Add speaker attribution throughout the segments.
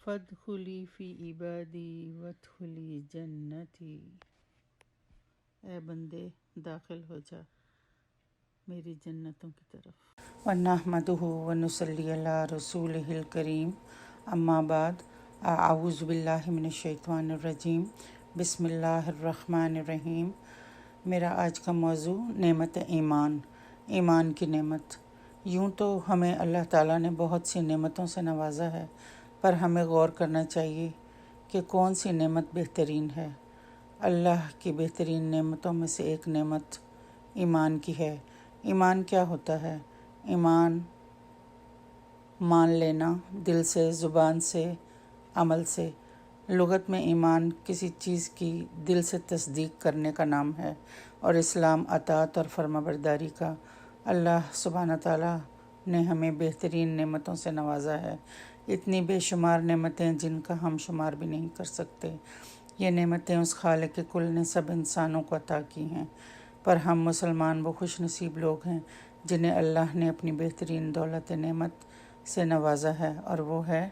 Speaker 1: فادخلی فی عبادی وادخلی جنتی، اے بندے داخل ہو جا میری جنتوں کی طرف۔ وَنَحْمَدُهُ وَنُصَلِّي عَلَىٰ رَسُولِهِ الْكَرِيمِ، اما بعد، اعوذ باللہ من الشیطان الرجیم، بسم اللہ الرحمن الرحیم۔ میرا آج کا موضوع نعمت ایمان، ایمان کی نعمت۔ یوں تو ہمیں اللہ تعالیٰ نے بہت سی نعمتوں سے نوازا ہے، پر ہمیں غور کرنا چاہیے کہ کون سی نعمت بہترین ہے۔ اللہ کی بہترین نعمتوں میں سے ایک نعمت ایمان کی ہے۔ ایمان کیا ہوتا ہے؟ ایمان مان لینا، دل سے، زبان سے، عمل سے۔ لغت میں ایمان کسی چیز کی دل سے تصدیق کرنے کا نام ہے، اور اسلام اطاعت اور فرمانبرداری کا۔ اللہ سبحانہ تعالیٰ نے ہمیں بہترین نعمتوں سے نوازا ہے، اتنی بے شمار نعمتیں جن کا ہم شمار بھی نہیں کر سکتے۔ یہ نعمتیں اس خالق کل نے سب انسانوں کو عطا کی ہیں، پر ہم مسلمان وہ خوش نصیب لوگ ہیں جنہیں اللہ نے اپنی بہترین دولت نعمت سے نوازا ہے، اور وہ ہے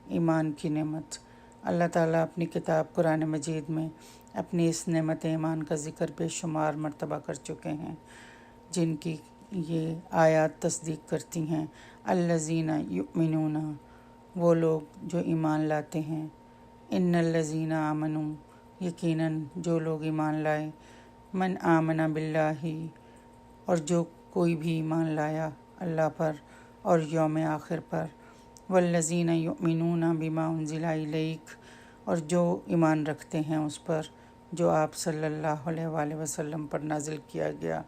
Speaker 1: ایمان کی نعمت۔ اللہ تعالیٰ اپنی کتاب قرآن مجید میں اپنی اس نعمت ایمان کا ذکر بے شمار مرتبہ کر چکے ہیں، جن کی یہ آیات تصدیق کرتی ہیں۔ الذین یؤمنون، وہ لوگ جو ایمان لاتے ہیں۔ ان الذین آمنوا، یقیناً جو لوگ ایمان لائے۔ من آمن باللہ، اور جو کوئی بھی ایمان لایا اللہ پر اور یوم آخر پر۔ والذین یؤمنون بما انزل الیک، اور جو ایمان رکھتے ہیں اس پر جو آپ صلی اللہ علیہ وآلہ وسلم پر نازل کیا گیا۔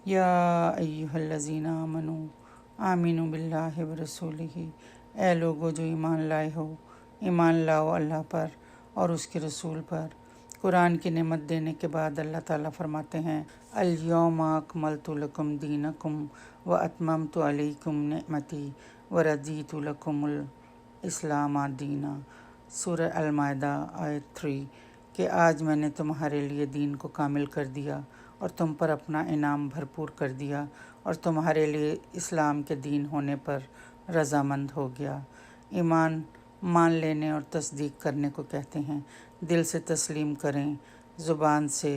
Speaker 1: یا ایھا الذین آمنوا آمنوا باللہ ورسولہ، اے لوگو جو ایمان لائے ہو، ایمان لاؤ اللہ پر اور اس کے رسول پر۔ قرآن کی نعمت دینے کے بعد اللہ تعالیٰ فرماتے ہیں، الیوم اکملت لکم دینکم واتممت علیکم نعمتی ورضیت لکم الاسلام دینا۔ سورہ المائدہ آیت 3، کہ آج میں نے تمہارے لیے دین کو کامل کر دیا اور تم پر اپنا انعام بھرپور کر دیا، اور تمہارے لیے اسلام کے دین ہونے پر رضامند ہو گیا۔ ایمان مان لینے اور تصدیق کرنے کو کہتے ہیں۔ دل سے تسلیم کریں، زبان سے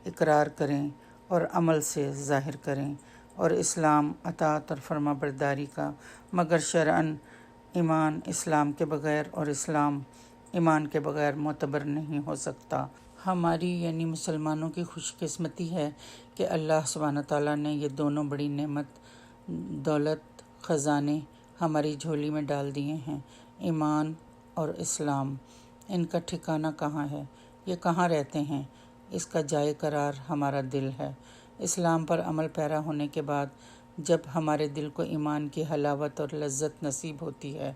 Speaker 1: اقرار کریں اور عمل سے ظاہر کریں، اور اسلام اطاعت اور فرما برداری کا۔ مگر شرعاً ایمان اسلام کے بغیر اور اسلام ایمان کے بغیر معتبر نہیں ہو سکتا۔ ہماری یعنی مسلمانوں کی خوش قسمتی ہے کہ اللہ سبحانہ تعالیٰ نے یہ دونوں بڑی نعمت دولت خزانے ہماری جھولی میں ڈال دیے ہیں، ایمان اور اسلام۔ ان کا ٹھکانہ کہاں ہے؟ یہ کہاں رہتے ہیں؟ اس کا جائے قرار ہمارا دل ہے۔ اسلام پر عمل پیرا ہونے کے بعد جب ہمارے دل کو ایمان کی حلاوت اور لذت نصیب ہوتی ہے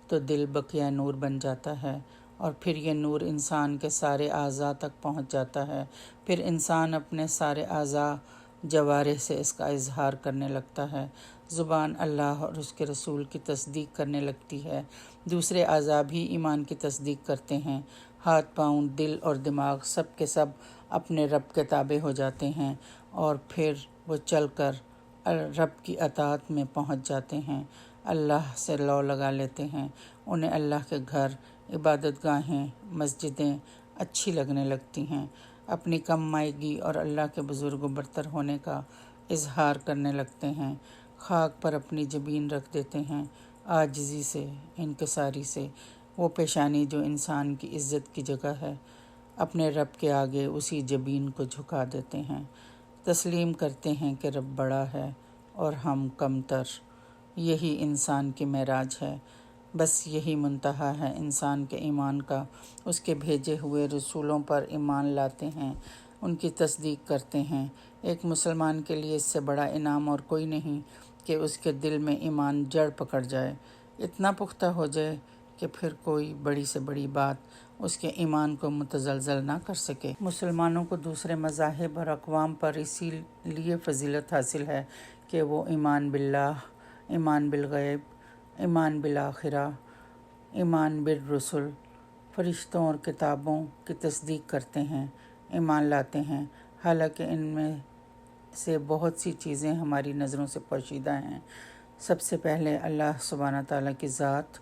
Speaker 1: تو دل بقیہ نور بن جاتا ہے، اور پھر یہ نور انسان کے سارے اعضاء تک پہنچ جاتا ہے۔ پھر انسان اپنے سارے اعضاء جوارح سے اس کا اظہار کرنے لگتا ہے۔ زبان اللہ اور اس کے رسول کی تصدیق کرنے لگتی ہے، دوسرے اعضاء بھی ایمان کی تصدیق کرتے ہیں۔ ہاتھ، پاؤں، دل اور دماغ سب کے سب اپنے رب کے تابع ہو جاتے ہیں، اور پھر وہ چل کر رب کی اطاعت میں پہنچ جاتے ہیں، اللہ سے لو لگا لیتے ہیں۔ انہیں اللہ کے گھر، عبادت گاہیں، مسجدیں اچھی لگنے لگتی ہیں، اپنی کم مائگی اور اللہ کے بزرگ و برتر ہونے کا اظہار کرنے لگتے ہیں۔ خاک پر اپنی جبین رکھ دیتے ہیں، عاجزی سے، انکساری سے۔ وہ پیشانی جو انسان کی عزت کی جگہ ہے، اپنے رب کے آگے اسی جبین کو جھکا دیتے ہیں۔ تسلیم کرتے ہیں کہ رب بڑا ہے اور ہم کم تر۔ یہی انسان کی معراج ہے، بس یہی منتہا ہے انسان کے ایمان کا۔ اس کے بھیجے ہوئے رسولوں پر ایمان لاتے ہیں، ان کی تصدیق کرتے ہیں۔ ایک مسلمان کے لیے اس سے بڑا انعام اور کوئی نہیں کہ اس کے دل میں ایمان جڑ پکڑ جائے، اتنا پختہ ہو جائے کہ پھر کوئی بڑی سے بڑی بات اس کے ایمان کو متزلزل نہ کر سکے۔ مسلمانوں کو دوسرے مذاہب اور اقوام پر اسی لیے فضیلت حاصل ہے کہ وہ ایمان باللہ، ایمان بالغیب، ایمان بالآخرہ، ایمان بالرسل، فرشتوں اور کتابوں کی تصدیق کرتے ہیں، ایمان لاتے ہیں، حالانکہ ان میں سے بہت سی چیزیں ہماری نظروں سے پوشیدہ ہیں۔ سب سے پہلے اللہ سبحانہ تعالیٰ کی ذات،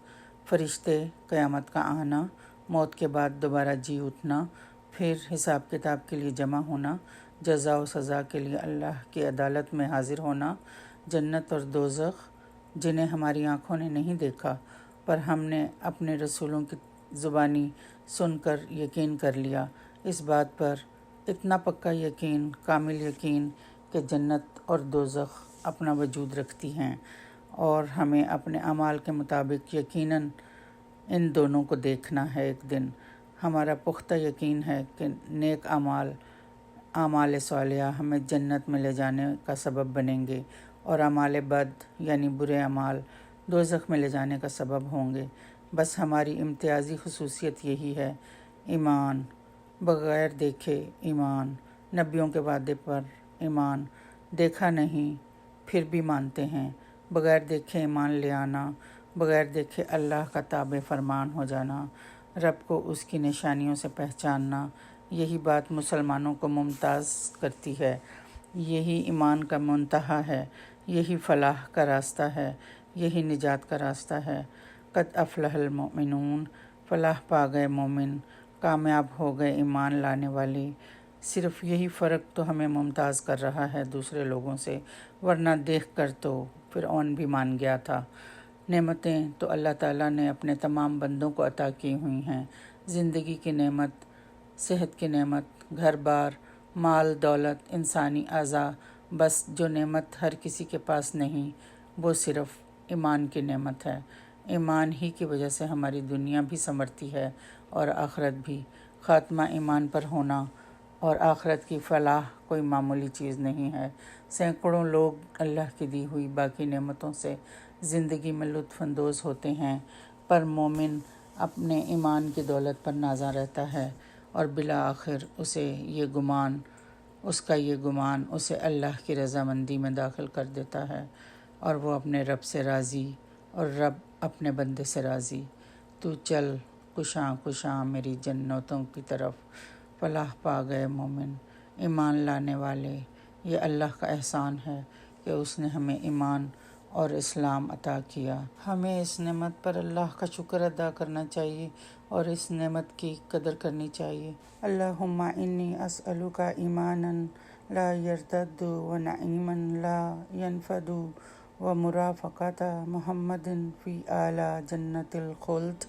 Speaker 1: فرشتے، قیامت کا آنا، موت کے بعد دوبارہ جی اٹھنا، پھر حساب کتاب کے لیے جمع ہونا، جزا و سزا کے لیے اللہ کی عدالت میں حاضر ہونا، جنت اور دوزخ جنہیں ہماری آنکھوں نے نہیں دیکھا پر ہم نے اپنے رسولوں کی زبانی سن کر یقین کر لیا، اس بات پر اتنا پکا یقین، کامل یقین کہ جنت اور دوزخ اپنا وجود رکھتی ہیں اور ہمیں اپنے اعمال کے مطابق یقیناً ان دونوں کو دیکھنا ہے ایک دن۔ ہمارا پختہ یقین ہے کہ نیک اعمال صالحہ ہمیں جنت میں لے جانے کا سبب بنیں گے اور اعمال بد یعنی برے اعمال دوزخ میں لے جانے کا سبب ہوں گے۔ بس ہماری امتیازی خصوصیت یہی ہے، ایمان، بغیر دیکھے ایمان، نبیوں کے وعدے پر ایمان، دیکھا نہیں پھر بھی مانتے ہیں، بغیر دیکھے ایمان لے آنا، بغیر دیکھے اللہ کا تابع فرمان ہو جانا، رب کو اس کی نشانیوں سے پہچاننا، یہی بات مسلمانوں کو ممتاز کرتی ہے، یہی ایمان کا منتہا ہے، یہی فلاح کا راستہ ہے، یہی نجات کا راستہ ہے۔ قد افلح المؤمنون، فلاح پا گئے مومن، کامیاب ہو گئے ایمان لانے والے۔ صرف یہی فرق تو ہمیں ممتاز کر رہا ہے دوسرے لوگوں سے، ورنہ دیکھ کر تو فرعون بھی مان گیا تھا۔ نعمتیں تو اللہ تعالیٰ نے اپنے تمام بندوں کو عطا کی ہوئی ہیں، زندگی کی نعمت، صحت کی نعمت، گھر بار، مال دولت، انسانی اعضاء، بس جو نعمت ہر کسی کے پاس نہیں وہ صرف ایمان کی نعمت ہے۔ ایمان ہی کی وجہ سے ہماری دنیا بھی سنورتی ہے اور آخرت بھی۔ خاتمہ ایمان پر ہونا اور آخرت کی فلاح کوئی معمولی چیز نہیں ہے۔ سینکڑوں لوگ اللہ کی دی ہوئی باقی نعمتوں سے زندگی میں لطف اندوز ہوتے ہیں، پر مومن اپنے ایمان کی دولت پر نازاں رہتا ہے اور بالآخر اس کا یہ گمان اسے اللہ کی رضامندی میں داخل کر دیتا ہے اور وہ اپنے رب سے راضی اور رب اپنے بندے سے راضی۔ تو چل کشاں کشاں میری جنتوں کی طرف، فلاح پا گئے مومن، ایمان لانے والے۔ یہ اللہ کا احسان ہے کہ اس نے ہمیں ایمان اور اسلام عطا کیا۔ ہمیں اس نعمت پر اللہ کا شکر ادا کرنا چاہیے اور اس نعمت کی قدر کرنی چاہیے۔ اللہم انی اسألک ایمانا لا یرتد ونعیما لا ینفد ومرافقۃ محمد فی اعلی جنت الخلد۔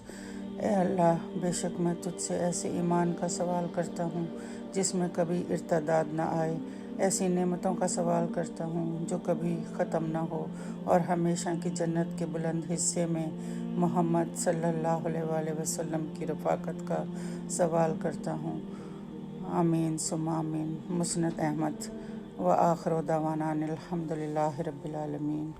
Speaker 1: اے اللہ، بے شک میں تجھ سے ایسے ایمان کا سوال کرتا ہوں جس میں کبھی ارتداد نہ آئے، ایسی نعمتوں کا سوال کرتا ہوں جو کبھی ختم نہ ہو، اور ہمیشہ کی جنت کے بلند حصے میں محمد صلی اللہ علیہ وآلہ وسلم کی رفاقت کا سوال کرتا ہوں۔ آمین ثم آمین۔ مسند احمد۔ وآخر دعوانا ان الحمد للہ رب العالمین۔